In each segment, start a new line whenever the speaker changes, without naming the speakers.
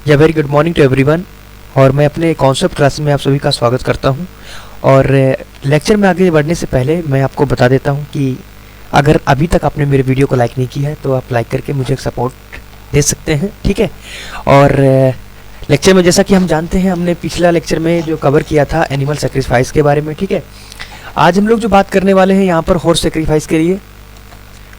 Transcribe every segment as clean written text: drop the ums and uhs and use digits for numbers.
या very good morning to everyone. और मैं अपने कॉन्सेप्ट क्लास में आप सभी का स्वागत करता हूं। और लेक्चर में आगे बढ़ने से पहले मैं आपको बता देता हूं कि अगर अभी तक आपने मेरे वीडियो को लाइक नहीं किया है तो आप लाइक करके मुझे सपोर्ट दे सकते हैं, ठीक है। और लेक्चर में जैसा कि हम जानते हैं, हमने पिछला लेक्चर में जो कवर किया था एनिमल सेक्रीफाइस के बारे में, ठीक है। आज हम लोग जो बात करने वाले हैं यहाँ पर हॉर्स सेक्रीफाइस के लिए,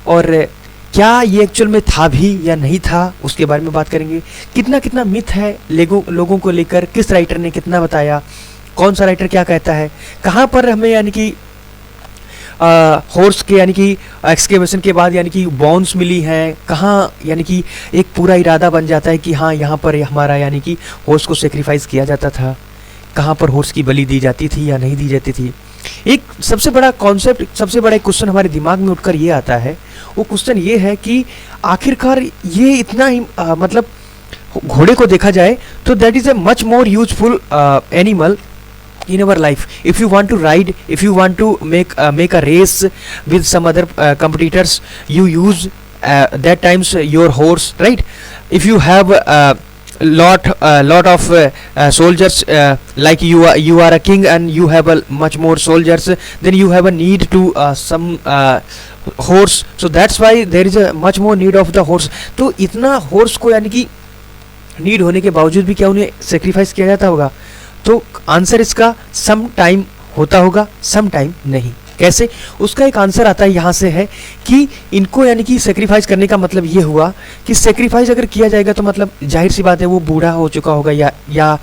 और क्या ये एक्चुअल में था भी या नहीं था उसके बारे में बात करेंगे। कितना कितना मिथ है लोगों को लेकर, किस राइटर ने कितना बताया, कौन सा राइटर क्या कहता है, कहाँ पर हमें यानी कि हॉर्स के यानी कि एक्सकेवेशन के बाद यानी कि बोन्स मिली हैं, कहाँ यानी कि एक पूरा इरादा बन जाता है कि हाँ यहाँ पर हमारा यानी कि हॉर्स को सेक्रीफाइस किया जाता था, कहाँ पर हॉर्स की बलि दी जाती थी या नहीं दी जाती थी। एक सबसे बड़ा कॉन्सेप्ट, सबसे बड़ा एक क्वेश्चन हमारे दिमाग में उठकर ये आता है। वो क्वेश्चन ये है कि आखिरकार ये इतना ही मतलब घोड़े को देखा जाए तो that is a much more useful animal in our life. If you want to ride, if you want to make a race with some other competitors, you use that times your horse, right? If you have lot of soldiers, like you are a king and you have a much more soldiers, then you have a need to some horse, so that's why there is a much more need of the horse. तो इतना horse को यानी कि need होने के बावजूद भी क्या उन्हें सेक्रीफाइस किया जाता होगा? तो आंसर इसका सम टाइम होता होगा, सम टाइम नहीं। कैसे? उसका एक आंसर आता है यहाँ से है कि इनको यानी कि सेक्रीफाइस करने का मतलब ये हुआ कि सेक्रीफाइस अगर किया जाएगा तो मतलब जाहिर सी बात है वो बूढ़ा हो चुका होगा या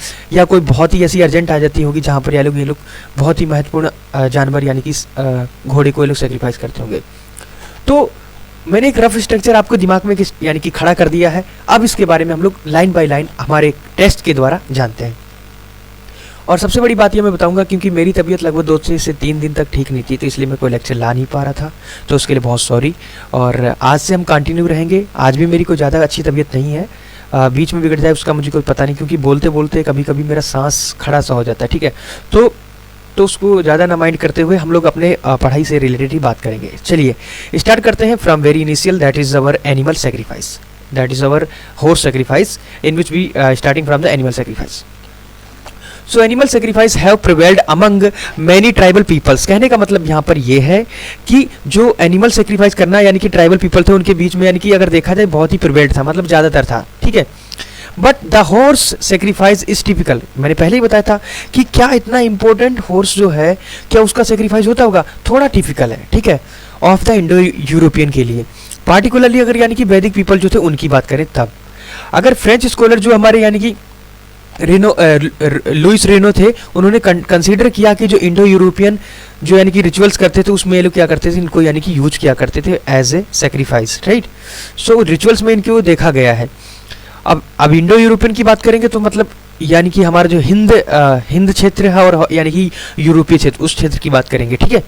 कोई बहुत ही ऐसी अर्जेंट आ जाती होगी जहाँ पर ये लोग बहुत ही महत्वपूर्ण जानवर यानी कि घोड़े को ये लोग सेक्रीफाइस करते होंगे। तो मैंने एक रफ स्ट्रक्चर आपको दिमाग में यानी कि खड़ा कर दिया है। अब इसके बारे में हम लोग लाइन बाय लाइन हमारे टेस्ट के द्वारा जानते हैं। और सबसे बड़ी बात ये मैं बताऊंगा, क्योंकि मेरी तबीयत लगभग 2 से 3 दिन तक ठीक नहीं थी, तो इसलिए मैं कोई लेक्चर ला नहीं पा रहा था, तो उसके लिए बहुत सॉरी। और आज से हम कंटिन्यू रहेंगे। आज भी मेरी कोई ज़्यादा अच्छी तबीयत नहीं है, बीच में बिगड़ जाए उसका मुझे कोई पता नहीं, क्योंकि बोलते बोलते कभी कभी मेरा सांस खड़ा सा हो जाता है, ठीक है। तो उसको ज़्यादा ना माइंड करते हुए हम लोग अपने पढ़ाई से रिलेटेड ही बात करेंगे। चलिए स्टार्ट करते हैं from very initial, that is our animal sacrifice, that is our horse sacrifice, in which we starting from the animal sacrifice. So animal sacrifice have prevailed among many tribal peoples. कहने का मतलब यहाँ पर ये है कि जो एनिमल सेक्रीफाइस करना यानी कि ट्राइबल पीपल थे उनके बीच में यानी कि अगर देखा जाए बहुत ही प्रिवेल्ड था, मतलब ज़्यादातर था, ठीक है। But the horse sacrifice is typical. मैंने पहले ही बताया था कि क्या इतना इंपॉर्टेंट हॉर्स जो है क्या उसका सेक्रीफाइस होता होगा, थोड़ा टिपिकल है, ठीक है, ऑफ द इंडो यूरोपियन के लिए, पार्टिकुलरली अगर यानी कि वैदिक पीपल जो थे उनकी बात करें तब। अगर फ्रेंच स्कॉलर जो हमारे यानी कि लुइस रेनो थे, उन्होंने कंसीडर किया कि जो इंडो यूरोपियन जो यानी कि रिचुअल्स करते थे उसमें ये लोग क्या करते थे, इनको यानी कि यूज किया करते थे as a sacrifice, right. So rituals में इनको देखा गया है। अब इंडो यूरोपियन की बात करेंगे तो मतलब यानी कि हमारा जो हिंद क्षेत्र है और यानी कि यूरोपीय क्षेत्र, उस क्षेत्र की बात करेंगे, ठीक है।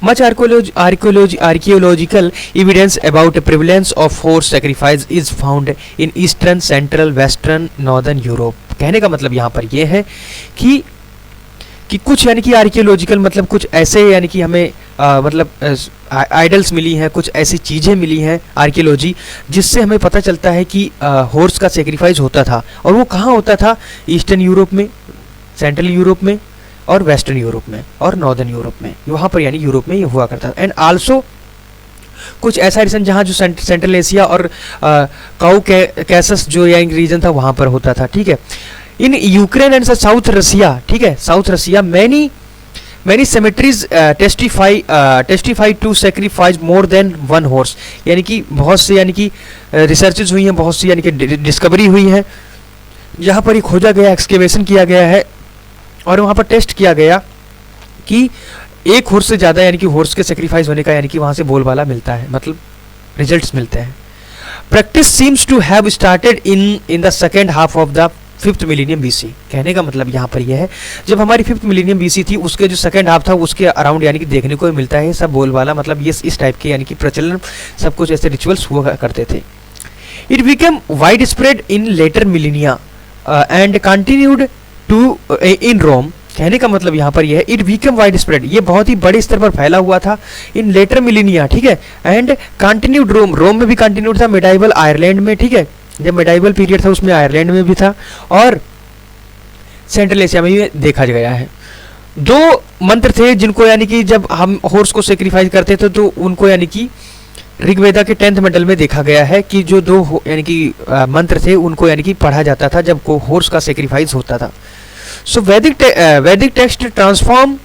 Much archaeological evidence about the prevalence of horse sacrifice is found in eastern, central, western, northern Europe। कहने का मतलब यहाँ पर यह है कि कुछ यानी कि आर्कियोलॉजिकल मतलब कुछ ऐसे यानी कि हमें मतलब आइडल्स मिली हैं, कुछ ऐसी चीज़ें मिली हैं आर्कियोलॉजी जिससे हमें पता चलता है कि हॉर्स का सेक्रीफाइस होता था। और वो कहाँ होता था? ईस्टर्न यूरोप में, सेंट्रल यूरोप में और वेस्टर्न यूरोप में और नॉर्दर्न यूरोप में, वहाँ पर यानी यूरोप में ये हुआ करता था। एंड आल्सो कुछ ऐसा रीजन जहाँ जो सेंट्रल एशिया और काउकेसस जो यानी रीजन था वहाँ पर होता था, ठीक है। In Ukraine and south Russia, ठीक है, south Russia many cemeteries testify to sacrifice more than one horse. यानी कि बहुत से यानी कि रिसर्चेज हुई हैं, बहुत सी यानी कि डिस्कवरी हुई है, जहाँ पर ये खोजा गया, एक्सकेवेशन किया गया है और वहाँ पर टेस्ट किया गया कि एक हॉर्स से ज़्यादा यानी कि हॉर्स के सेक्रीफाइस होने का यानी कि वहाँ से बोलबाला मिलता है, मतलब रिजल्ट्स मिलते हैं। Practice seems to have started in the second half of the 5th millennium BC। कहने का मतलब यहाँ पर यह है जब हमारी 5th मिलीनियम BC थी उसके जो सेकेंड हाफ था उसके अराउंड यानी कि देखने को मिलता है सब बोलबाला, मतलब ये इस टाइप के यानी कि प्रचलन, सब कुछ ऐसे रिचुअल्स हुआ करते थे। It became widespread in later millennia and continued to in Rome. कहने का मतलब यहाँ पर यह है इट बिकम वाइड स्प्रेड, ये बहुत ही बड़े स्तर पर फैला हुआ था इन लेटर मिलीनिया, ठीक है, एंड कंटिन्यूड रोम में भी कंटिन्यूड था, मिडाइवल आयरलैंड में, ठीक है, जब मेडाइवल पीरियड था उसमें आयरलैंड में भी था और सेंट्रल एशिया में भी देखा गया है। दो मंत्र थे जिनको यानी कि जब हम हॉर्स को सेक्रीफाइस करते थे तो उनको यानी कि ऋग्वेदा के 10th मंडल में देखा गया है कि जो दो यानी कि मंत्र थे उनको यानी कि पढ़ा जाता था जब को हॉर्स का सेक्रीफाइस होता था। So Vedic text transform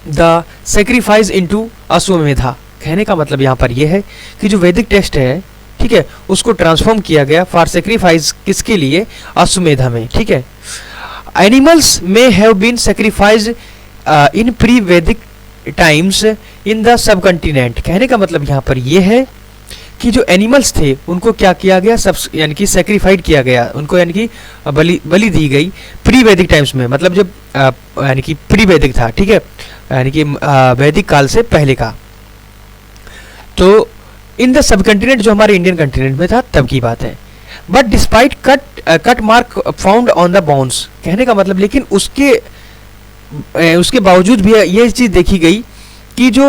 the sacrifice into Ashvamedha. कहने का मतलब यहाँ पर यह है कि जो वैदिक टेक्स्ट है, ठीक है, उसको ट्रांसफॉर्म किया गया फॉर सेक्रीफाइस किसके लिए, अश्वमेधा में, ठीक है। Animals may have been sacrificed in pre Vedic times in the subcontinent. कहने का मतलब यहाँ पर यह है कि जो एनिमल्स थे उनको क्या किया गया, सब यानी कि सेक्रीफाइड किया गया, उनको यानी कि बलि दी गई प्री वैदिक टाइम्स में, मतलब जब यानी कि प्री वैदिक था, ठीक है, यानी कि वैदिक काल से पहले का। तो इन द सब कंटिनेंट जो हमारे इंडियन कंटिनेंट में था तब की बात है। But despite cut mark found on the bones. कहने का मतलब लेकिन उसके बावजूद भी ये चीज़ देखी गई कि जो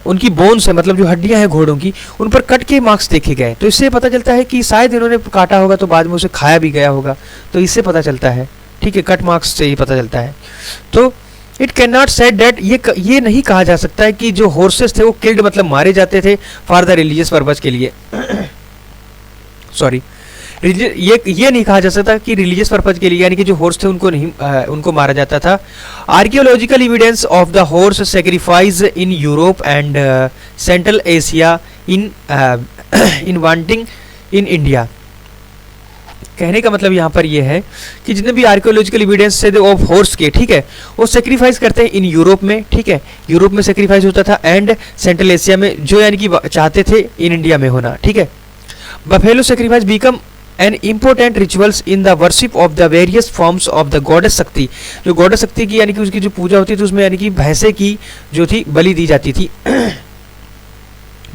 उनकी बोन्स है, मतलब जो हड्डियां हैं घोड़ों की, उन पर कट के मार्क्स देखे गए। तो इससे पता चलता है कि शायद इन्होंने काटा होगा तो बाद में उसे खाया भी गया होगा, तो इससे पता चलता है, ठीक है, कट मार्क्स से ही पता चलता है। तो it can not said date, ये नहीं कहा जा सकता है कि जो हॉर्सेस थे वो किल्ड मतलब मारे जाते थे फॉर द रिलीजियस पर्पज के लिए सॉरी, ये नहीं कहा जा सकता कि रिलीजियस पर्पज के लिए यानी कि जो हॉर्स थे उनको नहीं उनको मारा जाता था। Archaeological evidence of the horse sacrifice in Europe and central Asia in wanting in India. कहने का मतलब यहाँ पर यह है कि जितने भी आर्कियोलॉजिकल एविडेंस है ऑफ हॉर्स के, ठीक है, वो सेक्रीफाइस करते हैं इन यूरोप में, ठीक है, यूरोप में सेक्रीफाइस होता था एंड सेंट्रल एशिया में, जो यानी कि चाहते थे इन इंडिया में होना, ठीक है। Buffalo sacrifice become an important rituals in the worship of the various forms of the goddess शक्ति। जो गॉडेस शक्ति की यानी कि उसकी जो पूजा होती थी उसमें यानी कि भैंसे की जो थी बलि दी जाती थी।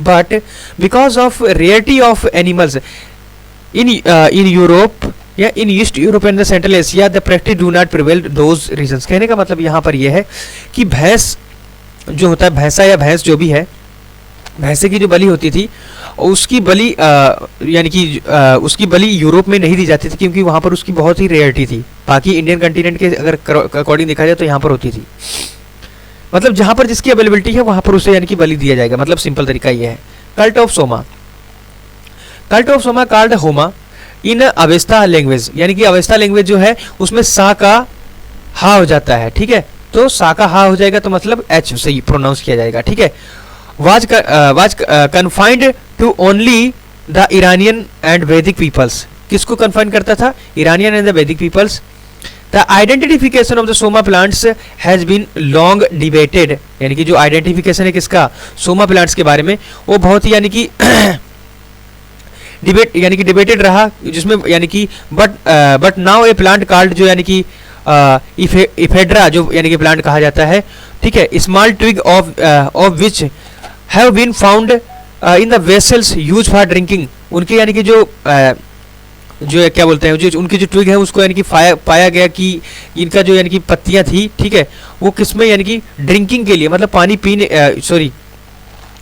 But because of rarity of animals in Europe या in East Europe and the Central Asia the practice do not prevail those regions। कहने का मतलब यहाँ पर यह है कि भैंस जो होता है, भैंसा या भैंस जो भी है, भैंसे की जो बलि होती थी उसकी बलि यानी कि उसकी बलि यूरोप में नहीं दी जाती थी क्योंकि वहाँ पर उसकी बहुत ही रेयरिटी थी। बाकी इंडियन कंटिनेंट के अगर अकॉर्डिंग देखा जाए तो यहाँ पर होती थी, मतलब जहाँ पर जिसकी अवेलेबिलिटी है वहाँ पर उसे यानी कि बलि दिया जाएगा। मतलब सिंपल तरीका ये है। Cult of Soma, cult of Soma called होमा इन अवेस्ता लैंग्वेज, यानी कि अवेस्ता लैंग्वेज जो है उसमें सा का हा हो जाता है, ठीक है, तो सा का हा हो जाएगा तो मतलब एच से ही प्रोनाउंस किया जाएगा, ठीक है। Was confined to only the Iranian and Vedic peoples. किसको कन्फाइन करता था? Iranian and the Vedic peoples. The identification of the soma plants has been long debated, यानी कि जो आइडेंटिफिकेशन है किसका, सोमा प्लांट्स के बारे में, वो बहुत ही यानी कि डिबेटेड रहा, जिसमें यानी कि but now A plant called जो यानी कि इफेड्रा जो यानी कि प्लांट कहा जाता है, ठीक है, small twig of which have been found in the vessels use for drinking. उनके यानी कि जो क्या बोलते हैं, जो उनकी जो ट्विग है उसको यानी कि पाया गया कि इनका जो यानी कि पत्तियां थी, ठीक है, वो किसमें यानी कि ड्रिंकिंग के लिए, मतलब पानी पीने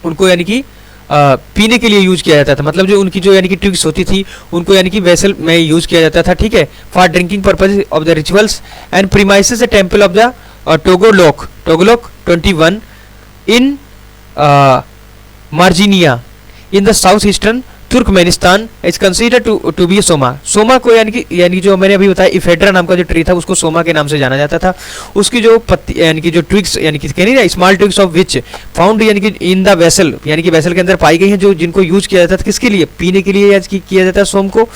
उनको यानी कि पीने के लिए यूज किया जाता था। मतलब जो उनकी जो यानी कि ट्विग्स होती थी उनको यानी कि वेसल में यूज किया जाता था, ठीक है, for drinking purpose of the rituals and premises the temple of the Togolok 21 in Margiana in the south eastern Turkmenistan is consider to be soma. Soma को यानी जो मैंने अभी बताया इफेड्रा नाम का जो ट्री था उसको सोमा के नाम से जाना जाता था। उसकी जो पत्ती यानी कि जो ट्विग्स यानी कि कहनी ना small twigs of which found यानी कि इन द वेसल, यानी कि वेसल के अंदर पाई गई हैं, जो जिनको यूज किया जाता था किसके लिए, पीने के लिए किया जाता है सोम को।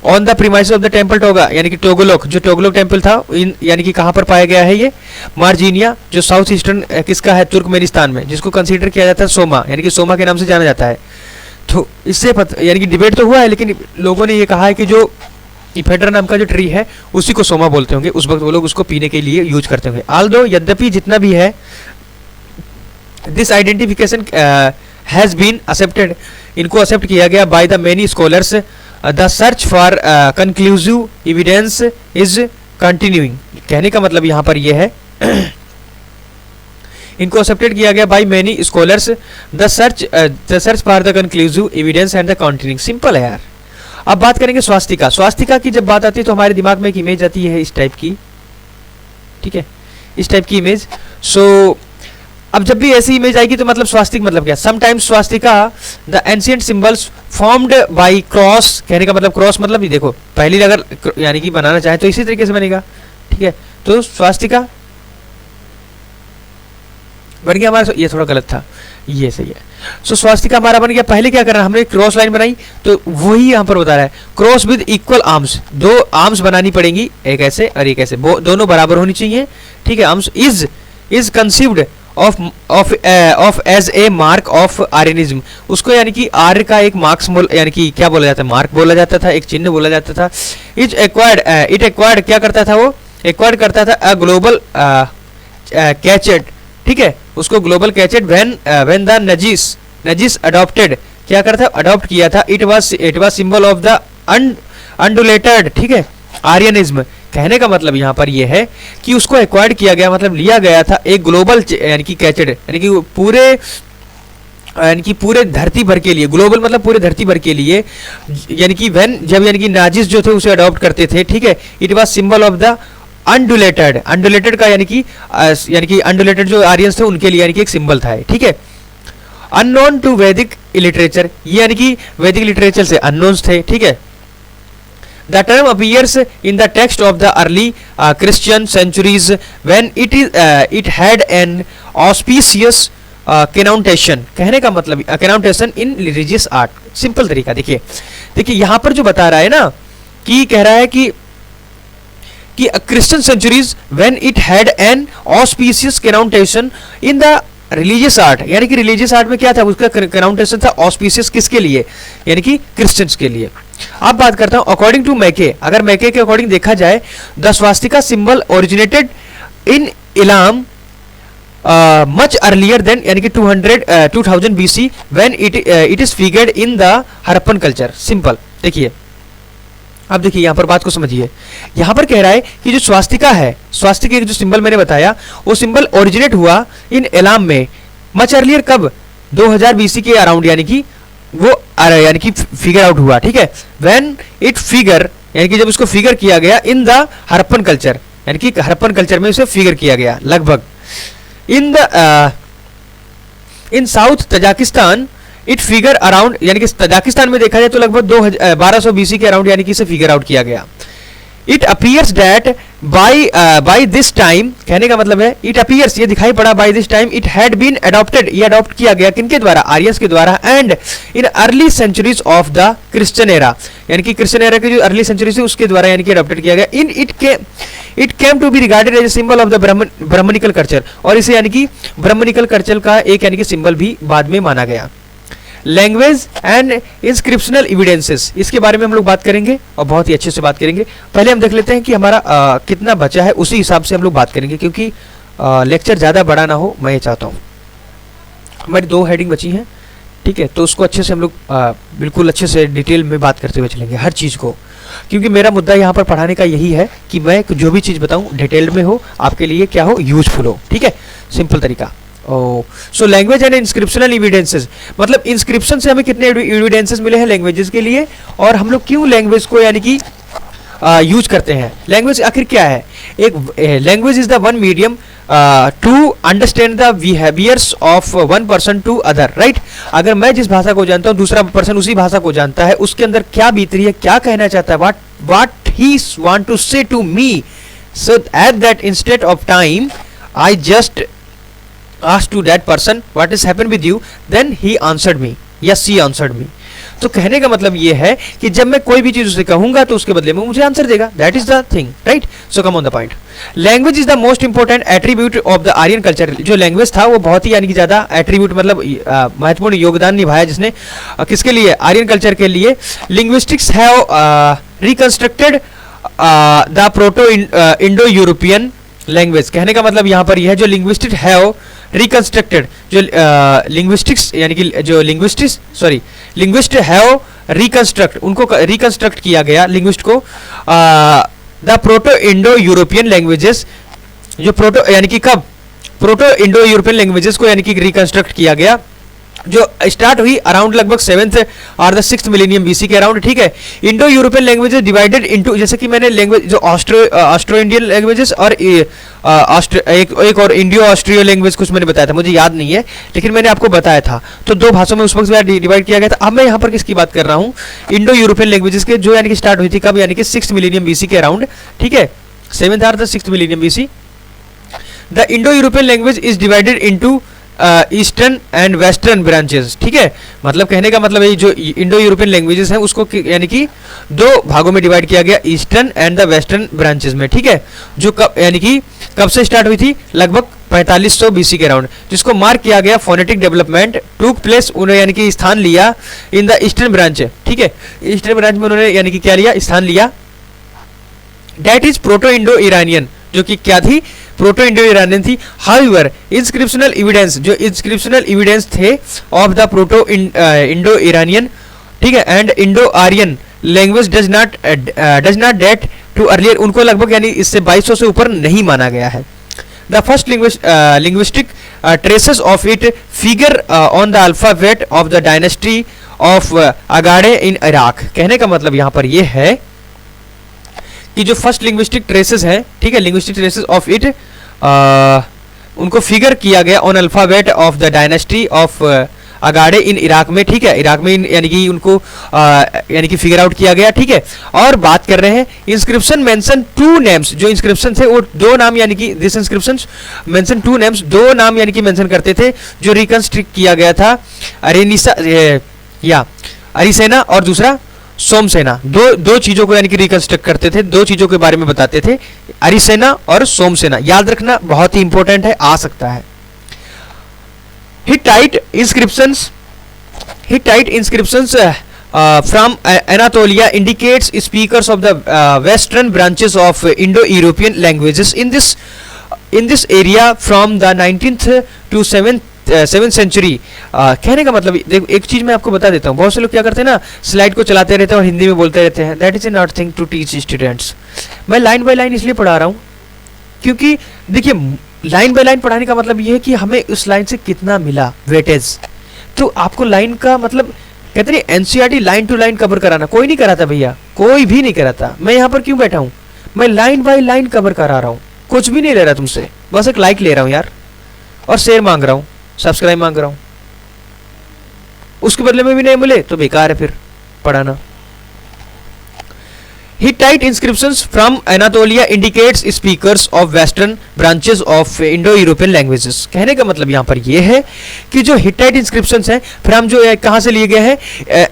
On the premise of the temple toga, यानी कि टोगोलोक, जो टोगोलोक टेम्पल था यानी कि कहाँ पर पाया गया है ये, मार्जिनिया जो साउथ ईस्टर्न किसका है, तुर्कमेनिस्तान में, जिसको कंसीडर किया जाता है सोमा, यानी कि सोमा के नाम से जाना जाता है। तो इससे यानी कि डिबेट तो हुआ है, लेकिन लोगों ने ये कहा है कि जो इफेड्रा नाम का जो ट्री है उसी को सोमा बोलते होंगे, उस वक्त वो लोग उसको पीने के लिए यूज करते होंगे। आल्दो यद्यपि जितना भी है this identification has been accepted, इनको एक्सेप्ट किया गया by the many scholars, the search for conclusive evidence is continuing. कहने का मतलब यहाँ पर यह है इनको एक्सेप्टेड किया गया by many scholars, the search for the conclusive evidence and the continuing. Simple है यार, अब बात करेंगे स्वास्तिका। स्वास्तिका की जब बात आती है तो हमारे दिमाग में एक इमेज आती है इस टाइप की, ठीक है, इस टाइप की इमेज। सो अब जब भी ऐसी इमेज आएगी तो मतलब स्वास्तिक मतलब क्या, sometimes Swastika the ancient symbols formed by cross, कहने का मतलब क्रॉस मतलब ये देखो पहली अगर यानी कि बनाना चाहे तो इसी तरीके से बनेगा, ठीक है। तो स्वास्तिका बन गया हमारा, ये थोड़ा गलत था, ये सही है। सो स्वास्तिका हमारा बन गया। पहले क्या करना, हमने क्रॉस लाइन बनाई तो वही यहाँ पर बता रहा है, क्रॉस विद इक्वल आर्म्स, दो आर्म्स बनानी पड़ेंगी, एक ऐसे और एक ऐसे, दोनों बराबर होनी चाहिए, ठीक है। Arms is conceived of as a mark of Aryanism, उसको यानी कि आर्य का एक मार्क्स यानी कि क्या बोला जाता है, मार्क बोला जाता था, एक चिन्ह बोला जाता था। इट एक्वायर्ड क्या करता था, वो एक्वायर्ड करता था अ ग्लोबल कैचेट, ठीक है, उसको global cachet when the Nazis adopted, क्या करता, अडॉप्ट किया था। It was symbol of the undulated, ठीक है, आर्यनिज्म। कहने का मतलब यहाँ पर यह है कि उसको एक्वायर्ड किया गया, मतलब लिया गया था एक ग्लोबल यानी कि कैचेड, यानी कि पूरे धरती भर के लिए, ग्लोबल मतलब पूरे धरती भर के लिए, यानी कि जब यानी कि नाजिस जो थे उसे अडॉप्ट करते थे, ठीक है। It was symbol of the undulated का यानी कि अनडुलेटेड जो आर्यंस थे उनके लिए यानी कि एक सिंबल था, ठीक है। अननोन टू वैदिक लिटरेचर, ये यानी कि वैदिक लिटरेचर से अननोन्स थे, ठीक है। The term appears in the text of the early Christian centuries when it had an auspicious connotation, कहने का मतलब connotation in religious art। Simple तरीका देखिए यहाँ पर जो बता रहा है ना, कि कह रहा है कि Christian centuries when it had an auspicious connotation in the religious art, यानी कि रिलीजियस आर्ट में क्या था, उसका कनाउंटेशन था ऑस्पिशियस, किसके लिए, यानी कि क्रिश्चियंस के लिए। अब बात करता हूं अकॉर्डिंग टू मैके, अगर मैके के अकॉर्डिंग देखा जाए, the swastika symbol originated in Elam much earlier than, यानी कि 2000 BC when it is figured in the Harappan culture. Simple देखिए, अब देखिए यहाँ पर बात को समझिए, यहाँ पर कह रहा है कि जो स्वास्तिका है, स्वास्तिका जो सिंबल मैंने बताया, वो सिंबल ओरिजिनेट हुआ इन एलाम में मच अर्लियर, कब, 2000 बीसी के अराउंड, यानी कि वो यानी कि फिगर आउट हुआ, ठीक है। व्हेन इट फिगर, यानी कि जब उसको फिगर किया गया इन द हरप्पन कल्चर, यानी कि हरप्पन कल्चर में उसे फिगर किया गया लगभग। In south Tajikistan it figure around, यानी कि तजाकिस्तान में देखा जाए तो लगभग 1200 बीसी के अराउंड, यानी कि इसे फिगर आउट किया गया। It appears that by this time, कहने का मतलब है इट अपीयर्स, ये दिखाई पड़ा, by this time it had been adopted, ये अडॉप्ट किया गया किनके द्वारा, आर्यंस के द्वारा। And in early centuries of the Christian era, यानी कि क्रिश्चियन एरा की जो अर्ली सेंचुरीज है उसके द्वारा यानी कि अडॉप्टेड किया गया। In it came to be regarded as a symbol of the Brahmanical culture, और इसे यानी कि ब्राह्मणिकल कल्चर का एक यानी कि सिंबल भी बाद में माना गया। लैंग्वेज एंड इंस्क्रिप्शनल एविडेंसेस, इसके बारे में हम लोग बात करेंगे और बहुत ही अच्छे से बात करेंगे। पहले हम देख लेते हैं कि हमारा कितना बचा है, उसी हिसाब से हम लोग बात करेंगे, क्योंकि लेक्चर ज़्यादा बड़ा ना हो, मैं ये चाहता हूँ। हमारी 2 हेडिंग बची हैं, ठीक है, तो उसको अच्छे से हम लोग बिल्कुल अच्छे से डिटेल में बात करते हुए चलेंगे हर चीज़ को, क्योंकि मेरा मुद्दा यहाँ पर पढ़ाने का यही है कि मैं जो भी चीज़ बताऊँ डिटेल में हो, आपके लिए क्या हो, यूजफुल हो, ठीक है, सिंपल तरीका। So language and inscriptional evidences, मतलब इंस्क्रिप्शन से हमें कितने एविडेंसेस मिले हैं लैंग्वेजेस के लिए, और हम लोग क्यों लैंग्वेज को यानी कि यूज करते हैं। लैंग्वेज आखिर क्या है, एक language is the one medium to understand the behaviours of one person to other, right. अगर मैं जिस भाषा को जानता हूँ, दूसरा पर्सन उसी भाषा को जानता है, उसके अंदर क्या बीत रही है, क्या कहना चाहता है, what he want to say to me, so at that instant of time I just asked to that person what has happened with you, then he answered me, yes she answered me। तो कहने का मतलब ये है कि जब मैं कोई भी चीज उसे कहूंगा तो उसके बदले में मुझे आंसर देगा, that is the thing, right. So come on the point, language is the most important attribute of the Aryan culture. जो लैंग्वेज था वो बहुत ही यानी कि ज्यादा एट्रीब्यूट, मतलब महत्वपूर्ण योगदान निभाया जिसने, किसके लिए, आर्यन कल्चर के लिए। Linguistics have reconstructed the proto Indo European language, कहने का मतलब यहाँ पर यह है जो लिंग्विस्टिक हैव रिकंस्ट्रक्टेड, जो लिंग्विस्टिक्स यानी कि जो लिंग्विस्ट हैव रिकंस्ट्रक्ट, उनको रिकंस्ट्रक्ट किया गया लिंग्विस्ट को, the proto Indo European languages, जो प्रोटो यानी कि कब, प्रोटो इंडो यूरोपियन लैंग्वेजेस को यानी कि रिकंस्ट्रक्ट किया गया जो स्टार्ट हुई अराउंड लगभग 7th और द 6th मिलेनियम बीसी के अराउंड, ठीक है। Indo European languages divided into, जैसे कि मैंने लैंग्वेज जो ऑस्ट्रो इंडियन लैंग्वेजेस और एक और इंडियो ऑस्ट्रियो लैंग्वेज कुछ मैंने बताया था, मुझे याद नहीं है, लेकिन मैंने आपको बताया था। तो दो भाषाओं में उस वक्त डिवाइड किया गया था। अब मैं यहाँ पर किसकी बात कर रहा हूँ, इंडो यूरोपियन लैंग्वेजेस के, जो यानी कि स्टार्ट हुई थी कब, यानी कि 6th मिलेनियम बीसी के अराउंड, ठीक है, 7th और the 6th millennium BC. The Indo European language is divided into eastern and western branches, ठीक है। मतलब कहने का मतलब है जो इंडो यूरोपियन लैंग्वेजेस हैं उसको यानी कि दो भागों में डिवाइड किया गया, eastern and the western branches में, ठीक है। जो कब यानी कि कब से स्टार्ट हुई थी, लगभग 4500 बीसी के अराउंड, जिसको मार्क किया गया फोनेटिक डेवलपमेंट टूक प्लेस, उन्होंने यानी कि स्थान लिया इन द ईस्टर्न ब्रांच, ठीक है। ईस्टर्न ब्रांच में उन्होंने यानी कि क्या लिया, स्थान लिया। That is proto Indo Iranian, जो कि क्या थी, प्रोटो इंडो ईरानियन थी। हाउएवर इंस्क्रिप्शनल एविडेंस, जो इंस्क्रिप्शनल एविडेंस थे of the proto Indo Iranian, ठीक है, and Indo Aryan language does not date to earlier, उनको लगभग यानी इससे 2200 से ऊपर नहीं माना गया है। The first linguistic traces of it figure on the alphabet of the dynasty of Agade in Iraq. कहने का मतलब यहाँ पर यह है कि जो फर्स्ट लिंग्विस्टिक ट्रेसेस है, ठीक है, लिंग्विस्टिक ट्रेसेस ऑफ इट उनको फिगर किया गया on alphabet of the dynasty of Agade in Iraq में, ठीक है, इराक में यानी कि उनको यानी कि फिगर आउट किया गया, ठीक है। और बात कर रहे हैं इंस्क्रिप्शन मेंशन टू नेम्स, जो इंस्क्रिप्शन थे वो दो नाम, यानी कि this inscription mention two names, दो नाम यानी कि मेंशन करते थे, जो रिकंस्ट्रक्ट किया गया था, अरिसेना और दूसरा सोमसेना। दो चीजों को यानी कि रिकंस्ट्रक्ट करते थे, दो चीजों के बारे में बताते थे, अरिसेना और सोमसेना। याद रखना, बहुत ही इंपॉर्टेंट है, आ सकता है। Hittite inscriptions from Anatolia indicates speakers of the western branches of Indo-European languages in this area from the 19th to 7th century। कहने का मतलब देखो, एक चीज मैं आपको बता देता हूँ, बहुत से लोग क्या करते हैं ना, स्लाइड को चलाते रहते हैं और हिंदी में बोलते रहते हैं। That is not thing to teach students. मैं लाइन बाय लाइन इसलिए पढ़ा रहा हूँ क्योंकि देखिए, लाइन बाय लाइन पढ़ाने का मतलब ये है कि हमें उस लाइन से कितना मिला वेटेज। तो आपको लाइन का मतलब कहते हैं NCERT line to line cover कराना, कोई नहीं कराता भैया, कोई भी नहीं कराता। मैं यहाँ पर क्यों बैठा हूँ, मैं लाइन बाय लाइन कवर करा रहा हूँ, कुछ भी नहीं ले रहा तुमसे, बस एक लाइक ले रहा हूँ यार, और शेयर मांग रहा हूँ, सब्सक्राइब मांग रहा हूँ। उसके बदले में भी नहीं मिले तो बेकार है फिर पढ़ाना। Hittite inscriptions from Anatolia indicates speakers of western branches of Indo-European languages। कहने का मतलब यहाँ पर ये है कि जो Hittite inscriptions हैं, फ्रॉम जो कहाँ से लिए गए हैं,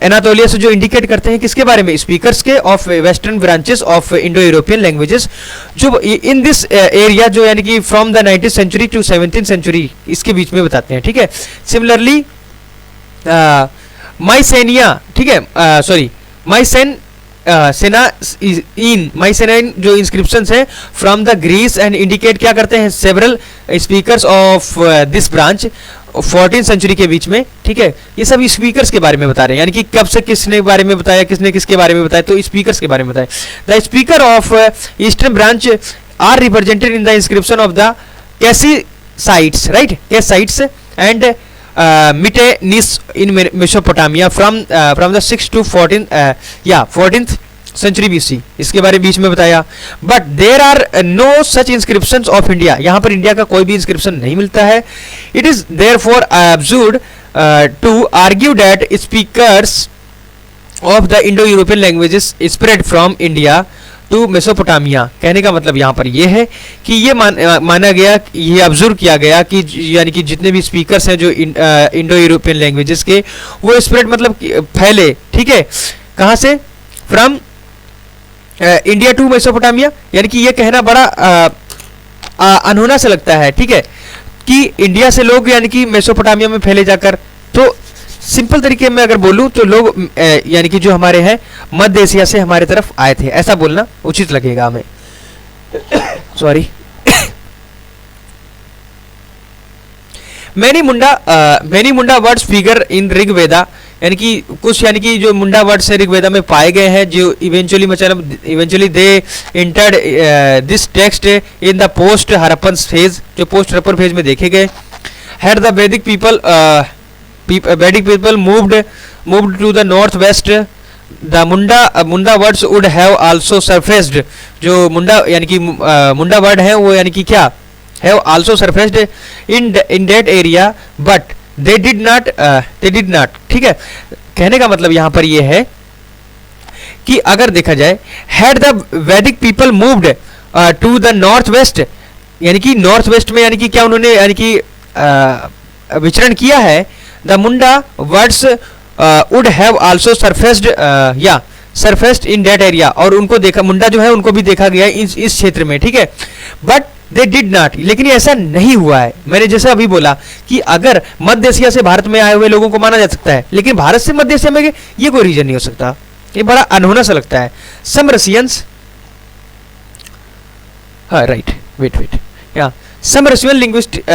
एनातोलिया से, जो इंडिकेट करते हैं किसके बारे में, स्पीकर्स के of western branches of Indo European languages, जो इन दिस एरिया, जो यानी कि from the 19th century to 17th century, इसके बीच में बताते हैं, ठीक है। सिमिलरली माइसेनिया, ठीक है, सॉरी माइसेनाइन जो इंस्क्रिप्शंस हैं from the Greece and indicate क्या करते हैं, several speakers of this branch 14th century के बीच में, ठीक है। ये सब स्पीकर्स के बारे में बता रहे हैं, यानी कि कब से किसने बारे में बताया, किसने किसके बारे में बताया, तो स्पीकर्स के बारे में बताया। The speaker of eastern branch are represented in the inscription of the Kassites, right, Kassites and Mitannis in Mesopotamia from the 6th to 14th century BC, इसके बारे में बीच में बताया। But there are no such inscriptions of India, यहाँ पर India का कोई भी इंस्क्रिप्शन नहीं मिलता है। It is therefore absurd to argue that speakers of the Indo-European languages spread from India to Mesopotamia. कहने का मतलब यहाँ पर यह है कि ये माना गया, ये ऑब्जर्व किया गया कि यानी कि जितने भी स्पीकर्स हैं जो इंडो यूरोपियन लैंग्वेजेस के, वो स्प्रेड मतलब फैले, ठीक है, कहाँ से, फ्रॉम इंडिया टू मेसोपोटामिया। यानी कि ये कहना बड़ा अनहोना से लगता है, ठीक है, कि इंडिया से लोग यानी कि मेसोपोटामिया में फैले जाकर। तो सिंपल तरीके में अगर बोलूं तो लोग यानी कि जो हमारे हैं मध्य एशिया से हमारे तरफ आए थे, ऐसा बोलना उचित लगेगा हमें। Sorry. Many Munda words figure in Rigveda, यानी कि कुछ यानी कि जो मुंडा वर्ड्स है ऋग्वेदा में पाए गए हैं, जो eventually they entered this text in the post Harappan phase, जो पोस्ट हरप्पन फेज में देखे गए। हैड द वैदिक people Vedic people moved to the northwest, the Munda words would have also surfaced, जो मुंडा यानी कि मुंडा वर्ड है वो यानी कि क्या have also surfaced in that area, but they did not. ठीक है, कहने का मतलब यहाँ पर ये है कि अगर देखा जाए हैड द वैदिक people moved to the north west, यानी कि नॉर्थ वेस्ट में यानी कि क्या उन्होंने यानी कि विचरण किया है, the Munda words would have also surfaced in that area, और उनको देखा, मुंडा जो है उनको भी देखा गया इस क्षेत्र में। ठीक है, बट दे डिड नॉट, लेकिन ऐसा नहीं हुआ है। मैंने जैसे अभी बोला कि अगर मध्य एशिया से भारत में आए हुए लोगों को माना जा सकता है, लेकिन भारत से मध्य एशिया में ये कोई रीजन नहीं हो सकता, ये बड़ा अनहोना सा लगता है। सम रशियंस, हाँ राइट, वेट या सम Russian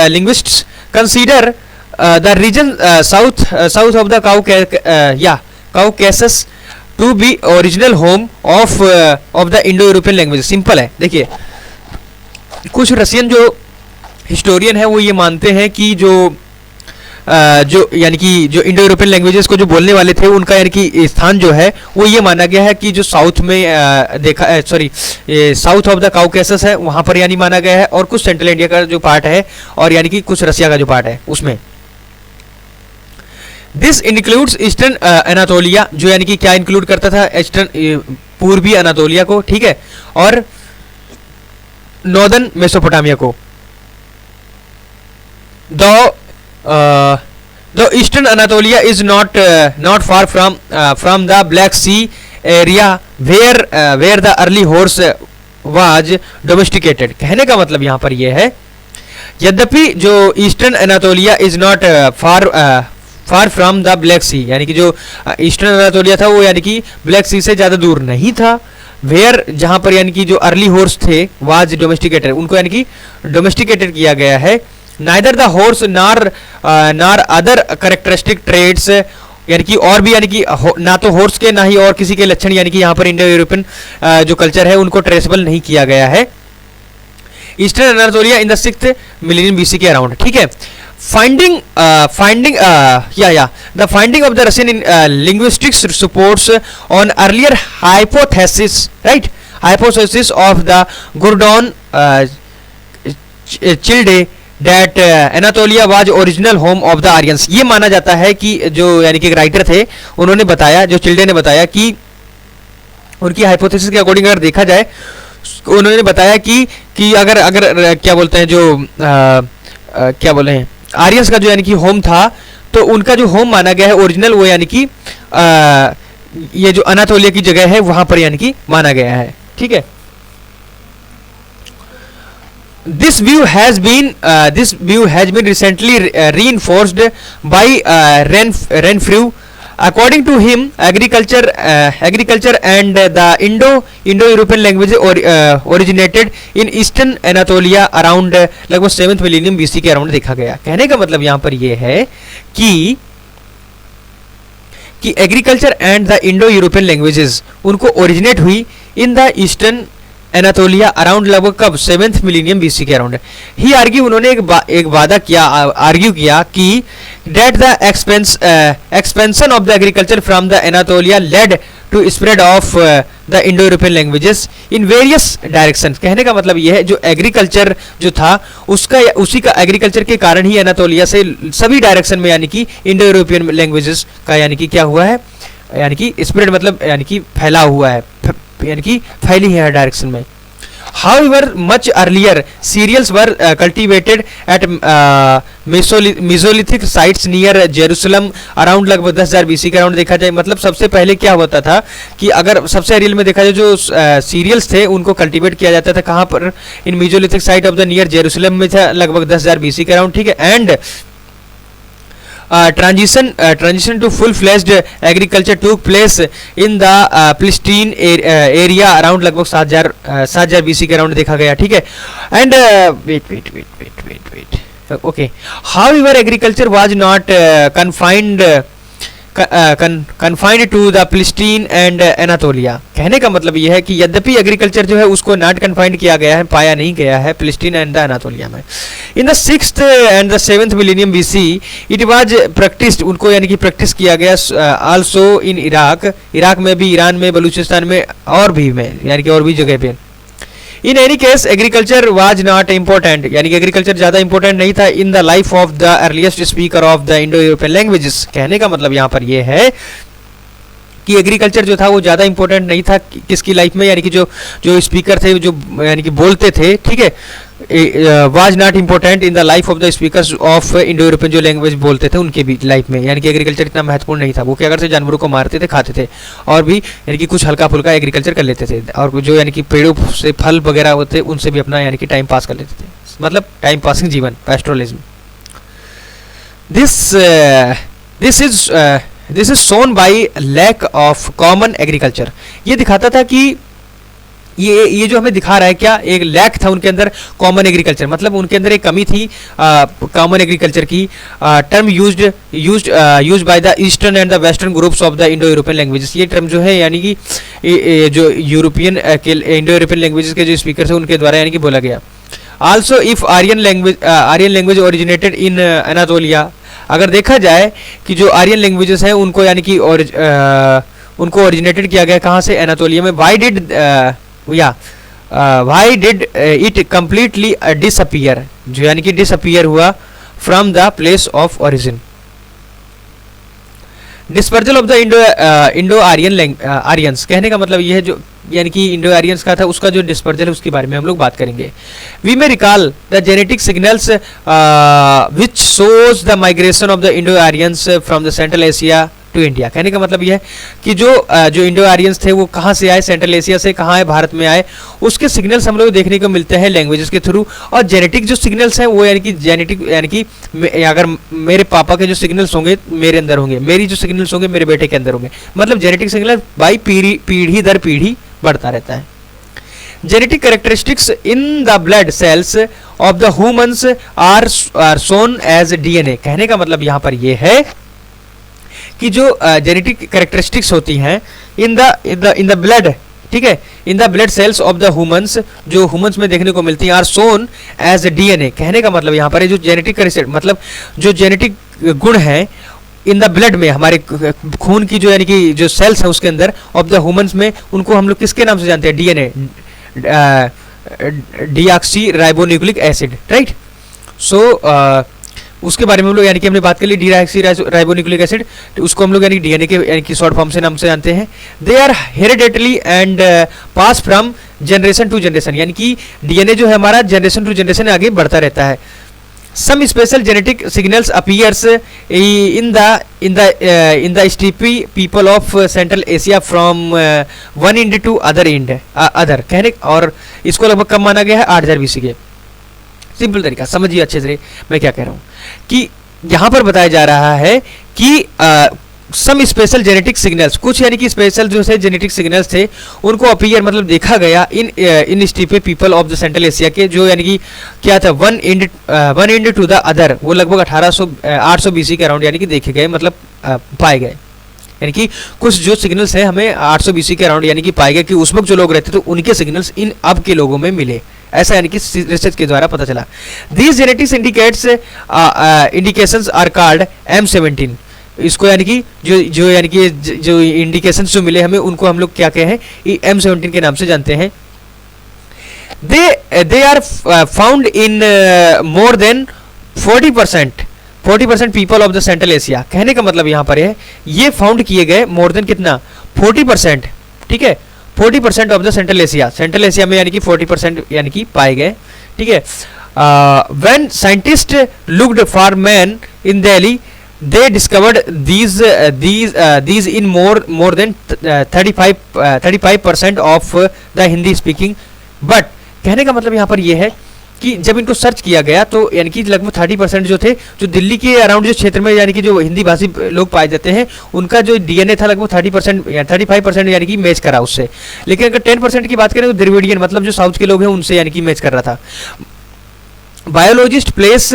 linguists consider the region south of the Caucasus to be original home of the Indo-European languages। Simple है, देखिए कुछ रशियन जो हिस्टोरियन है वो ये मानते हैं कि जो यानी कि जो इंडो यूरोपियन लैंग्वेजेस को जो बोलने वाले थे उनका यानी कि स्थान जो है वो ये माना गया है कि जो साउथ में साउथ ऑफ द काउकेसस है वहाँ पर यानी माना गया है, और कुछ सेंट्रल इंडिया का जो पार्ट है और यानी कि कुछ रसिया का जो पार्ट है उसमें। दिस इंक्लूड्स ईस्टर्न एनातोलिया, जो यानी कि क्या इंक्लूड करता था, ईस्टर्न पूर्वी अनातोलिया को। ठीक है, और नॉर्दर्न मेसोपोटामिया को। The eastern Anatolia is not far from the Black Sea area where the early horse was domesticated। कहने का मतलब यहाँ पर यह है, यद्यपि जो eastern Anatolia is not far from the Black Sea, यानी कि जो ईस्टर्न एनातोलिया था वो यानी कि ब्लैक सी से ज़्यादा दूर नहीं था, वेयर जहाँ पर यानी कि जो अर्ली हॉर्स थे वाज डोमेस्टिकेटेड, उनको यानी कि डोमेस्टिकेटेड किया गया है। नाइदर द हॉर्स नार अदर कैरेक्टरिस्टिक ट्रेड्स, यानी कि और भी यानी कि ना तो हॉर्स के ना ही और किसी के लक्षण यानी कि यहाँ पर इंडो यूरोपियन जो कल्चर है उनको ट्रेसेबल नहीं किया गया है। Eastern Anatolia in the 6th millennium BC के अराउंड। ठीक है, finding the finding of the Russian linguistics supports on earlier hypothesis, right, hypothesis of the Gordon Childe that Anatolia was original home of the Aryans। ये माना जाता है कि जो यानी कि राइटर थे उन्होंने बताया, जो चिल्डे ने बताया कि उनकी हाइपोथेसिस के अकॉर्डिंग अगर देखा जाए, उन्होंने बताया कि अगर क्या बोलते हैं जो क्या बोले हैं आर्यंस का जो यानी कि होम था, तो उनका जो होम माना गया है ओरिजिनल वो यानी कि ये जो अनातोलिया की जगह है वहां पर यानी कि माना गया है। ठीक है, this view has been recently reinforced by Renfrew। According to him, agriculture and the Indo-European language originated in Eastern Anatolia around लगभग 7th मिलेनियम बीसी के अराउंड देखा गया। कहने का मतलब यहाँ पर ये है कि agriculture and the Indo European languages उनको ओरिजिनेट हुई इन द ईस्टर्न एनातोलिया अराउंड लगभग कब 7th मिलेनियम बीसी के अराउंड। ही आर्ग्यू, उन्होंने एक वादा किया, आर्ग्यू किया कि that the expansion of the agriculture from the Anatolia led to spread of the Indo-European languages in various directions। कहने का मतलब यह है जो एग्रीकल्चर जो था उसी का एग्रीकल्चर के कारण ही अनातोलिया से सभी डायरेक्शन में यानी कि इंडो यूरोपियन लैंग्वेजेस का यानी कि क्या हुआ है, यानी कि स्प्रेड मतलब यानी कि फैला हुआ है, यानी कि फैली है हर डायरेक्शन में। However, much earlier cereals were cultivated at Mesolithic sites near Jerusalem around लगभग 10,000 बीसी के अराउंड देखा जाए। मतलब सबसे पहले क्या होता था कि अगर सबसे अर्ली में देखा जाए जो सीरियल्स थे उनको कल्टीवेट किया जाता था कहाँ पर, in Mesolithic site of the near Jerusalem में था लगभग 10,000 बीसी के अराउंड। ठीक है, and transition to full-fledged agriculture took place in the Palestine area around लगभग 7,000 बीसी के अराउंड देखा गया। ठीक है, and wait okay, however agriculture was not confined to the Palestine and Anatolia. कहने का मतलब यह है कि यद्यपि एग्रीकल्चर जो है उसको नॉट कन्फाइंड किया गया है, पाया नहीं गया है फिलिस्तीन एंड द एनातोलिया में। In the 6th and the 7th millennium BC it was practised, उनको यानी कि प्रैक्टिस किया गया आल्सो इन इराक, इराक में भी, ईरान में, बलूचिस्तान में और भी में, यानी कि और भी जगह पे। In any case agriculture was not important, यानी कि एग्रीकल्चर ज़्यादा इंपॉर्टेंट नहीं था in the life of the earliest speaker of the Indo European languages. कहने का मतलब यहाँ पर यह है कि एग्रीकल्चर जो था वो ज़्यादा इंपॉर्टेंट नहीं था किसकी लाइफ में, यानी कि जो जो स्पीकर थे, जो यानी कि बोलते थे, ठीक है, was not important in the life of the speakers of Indo European, जो लैंग्वेज बोलते थे उनके भी लाइफ में, यानी कि एग्रीकल्चर इतना महत्वपूर्ण नहीं था। वो क्या करते, जानवरों को मारते थे, खाते थे, और भी यानी कि कुछ हल्का फुल्का एग्रीकल्चर कर लेते थे, और जो यानी कि पेड़ों से फल वगैरह होते उनसे भी अपना यानी कि टाइम पास कर लेते थे, मतलब टाइम पासिंग जीवन, pastoralism. This is shown by lack of common agriculture. ये दिखाता था कि ये जो हमें दिखा रहा है क्या, एक लैक था उनके अंदर कॉमन एग्रीकल्चर, मतलब उनके अंदर एक कमी थी कॉमन एग्रीकल्चर की। Term used by the eastern and the western groups of the Indo European languages. ये टर्म जो है यानी कि जो यूरोपियन इंडो यूरोपियन लैंग्वेजेस के जो स्पीकर थे उनके द्वारा यानी कि बोला गया। Also if Aryan language originated in Anatolia, अगर देखा जाए कि जो आर्यन लैंग्वेजेस हैं उनको यानी कि उनको ओरिजिनेटेड किया गया कहाँ से, एनातोलिया में। Why did it completely disappear, जो यानी कि डिसअपियर हुआ from the place of origin. Dispersal of the Indo Aryans, कहने का मतलब यह है जो यानी कि इंडो आर्यंस का था उसका जो डिस्पर्जल है उसके बारे में हम लोग बात करेंगे। We may recall the genetic signals which shows the migration of the Indo Aryans from the central Asia to India. कहने का मतलब यह है कि जो इंडो आर्यंस थे वो कहाँ से आए, सेंट्रल एशिया से कहाँ आए, भारत में आए, उसके सिग्नल्स हम लोग देखने को मिलते हैं लैंग्वेजेस के थ्रू। और जेनेटिक जो सिग्नल्स हैं वो यानी कि जेनेटिक यानी कि अगर मेरे पापा के जो सिग्नल्स होंगे मेरे अंदर होंगे, मेरी जो सिग्नल्स होंगे मेरे बेटे के अंदर होंगे, मतलब जेनेटिक सिग्नल बाई पीढ़ी दर पीढ़ी बढ़ता रहता है। Genetic characteristics in the blood cells of the humans are shown as DNA. कहने का मतलब यहाँ पर यह है कि जो जेनेटिक कैरेक्टरिस्टिक्स होती हैं इन द ब्लड, ठीक है, in the blood cells of the humans, जो ह्यूमंस में देखने को मिलती हैं, आर शोन एज डीएनए। कहने का मतलब यहाँ पर है जो जेनेटिक कैरेक्टरिस्टिक्स मतलब जो जेनेटिक गुण हैं इन द ब्लड में, हमारे खून की जो यानी कि जो सेल्स हैं उसके अंदर ऑफ द ह्यूमंस में, उनको हम लोग किसके नाम से जानते हैं, DNA, deoxyribonucleic acid, right. So उसके बारे में हम लोग यानी कि हमने बात कर ली, डीऑक्सी राइबोन्यूक्लिक एसिड, उसको हम लोग यानी डीएनए के यानी कि शॉर्ट फॉर्म से नाम से जानते हैं। They are hereditary and pass from generation to generation, यानी कि डीएनए जो है हमारा जनरेशन टू जनरेशन आगे बढ़ता रहता है। Some special genetic signals appears in the steppe people of Central Asia from one end to other कहने, और इसको लगभग कब माना गया है, 8000 BC के। सिंपल तरीका समझिए अच्छे से मैं क्या कह रहा हूँ कि यहाँ पर बताया जा रहा है कि सम स्पेशल जेनेटिक सिग्नल्स, कुछ यानी कि स्पेशल जो है जेनेटिक सिग्नल्स थे उनको अपीयर मतलब देखा गया in steppe people of the central Asia के, जो यानी कि क्या था, one and two the other, वो लगभग 800 BC के अराउंड यानी कि देखे गए, मतलब पाए गए। यानी कि कुछ जो सिग्नल्स हैं हमें 800 BC के अराउंड यानी कि पाए गए कि उस वक्त जो लोग रहते थे उनके सिग्नल्स इन अब के लोगों में मिले, ऐसा यानी कि रिसर्च के द्वारा पता चला। These genetics indications are called M17। इसको यानी कि जो यानी कि जो इंडिकेशंस जो मिले हमें उनको हम लोग क्या कहे हैं, M17 के नाम से जानते हैं। They are found in more than 40% people of the central Asia. कहने का मतलब यहाँ पर है ये फाउंड किए गए मोर देन कितना, 40%, ठीक है, 40% ऑफ द सेंट्रल एशिया में यानी कि 40% यानी कि पाए गए, ठीक है। When scientist looked for man in Delhi they discovered these in more than 35% of the Hindi speaking, but कहने का मतलब यहाँ पर ये है कि जब इनको सर्च किया गया तो यानी कि लगभग 30% जो थे, जो दिल्ली के अराउंड जो क्षेत्र में यानी कि जो हिंदी भाषी लोग पाए जाते हैं उनका जो डीएनए था लगभग 30% या 35% यानी कि मैच करा उससे। लेकिन अगर 10% की बात करें तो द्रविडियन मतलब जो साउथ के लोग हैं उनसे यानी कि मैच कर रहा था। Biologist place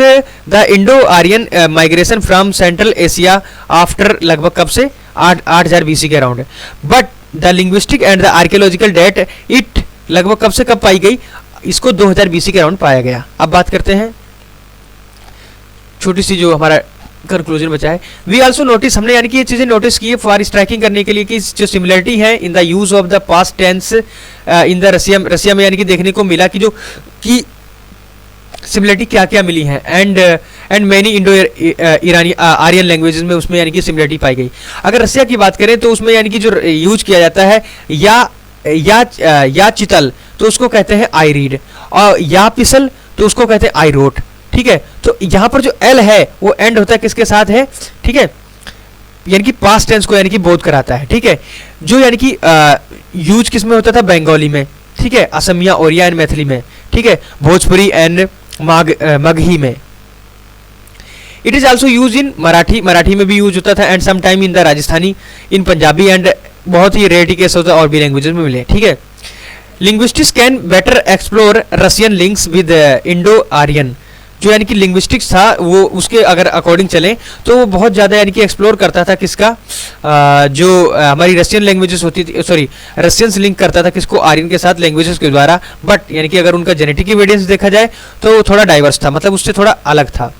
the Indo Aryan migration from central Asia after लगभग कब से 8,000 BC के around, but the linguistic and the archaeological date it लगभग कब से कब पाई गई, इसको 2000 BC के अराउंड पाया गया। अब बात करते हैं छोटी सी जो हमारा कंक्लूजन बचा है। वी आल्सो नोटिस, हमने यानी कि ये चीजें नोटिस की है फॉर स्ट्राइकिंग करने के लिए कि जो सिमिलरिटी है in the use of the past tense in the Russia में यानी कि देखने को मिला कि जो कि सिमिलरिटी क्या क्या मिली है, and many Indo Irani Aryan languages में उसमें यानी कि सिमिलरिटी पाई गई। अगर रसिया की बात करें तो उसमें यानी कि जो यूज किया जाता है या चितल तो उसको कहते हैं आई रीड, और या पिसल तो उसको कहते हैं आई रोट। ठीक है, तो यहाँ पर जो एल है वो एंड होता है किसके साथ है, ठीक है, यानी कि पास्ट टेंस को यानी कि बोध कराता है। ठीक है, जो यानी कि यूज किस में होता था, बंगाली में, ठीक है, असमिया, ओरिया एंड मैथिली में, ठीक है, भोजपुरी एंड मगही में। It is also use in Marathi में भी यूज होता था, and some time in the Rajasthani, in Punjabi, and बहुत ही रेयर केस होता है और भी लैंग्वेजेस में मिले। ठीक है, linguistics can better explore Russian links with Indo Aryan, जो यानी कि लिंग्विस्टिक्स था वो उसके अगर अकॉर्डिंग चलें तो वो बहुत ज़्यादा यानी कि एक्सप्लोर करता था किसका, जो हमारी रशियन लैंग्वेजेस होती थी, सॉरी रशियंस लिंक करता था किसको, आर्यन के साथ लैंग्वेजेस के द्वारा, बट यानी कि अगर उनका जेनेटिक एविडेंस देखा जाए तो वो थोड़ा डाइवर्स था, मतलब उससे थोड़ा अलग था।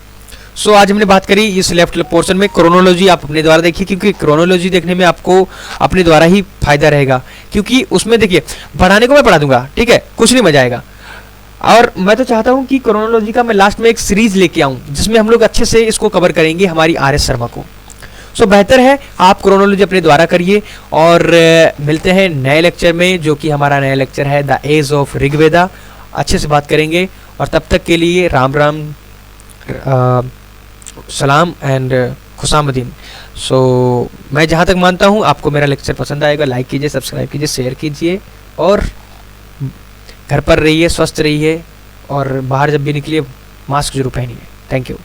सो आज हमने बात करी इस लेफ्ट पोर्शन में क्रोनोलॉजी, आप अपने द्वारा देखिए क्योंकि क्रोनोलॉजी देखने में आपको अपने द्वारा ही फायदा रहेगा, क्योंकि उसमें देखिए पढ़ाने को मैं पढ़ा दूंगा, ठीक है, कुछ नहीं मजा आएगा। और मैं तो चाहता हूं कि क्रोनोलॉजी का मैं लास्ट में एक सीरीज लेके आऊं जिसमें हम लोग अच्छे से इसको कवर करेंगे हमारी RS शर्मा को। सो बेहतर है आप क्रोनोलॉजी अपने द्वारा करिए, और मिलते हैं नए लेक्चर में, जो कि हमारा नया लेक्चर है द एज ऑफ ऋग्वेदा। अच्छे से बात करेंगे, और तब तक के लिए राम राम, सलाम एंड खुशामदीन। सो मैं जहाँ तक मानता हूँ आपको मेरा लेक्चर पसंद आएगा, लाइक कीजिए, सब्सक्राइब कीजिए, शेयर कीजिए, और घर पर रहिए, स्वस्थ रहिए, और बाहर जब भी निकलिए मास्क जरूर पहनिए। Thank you.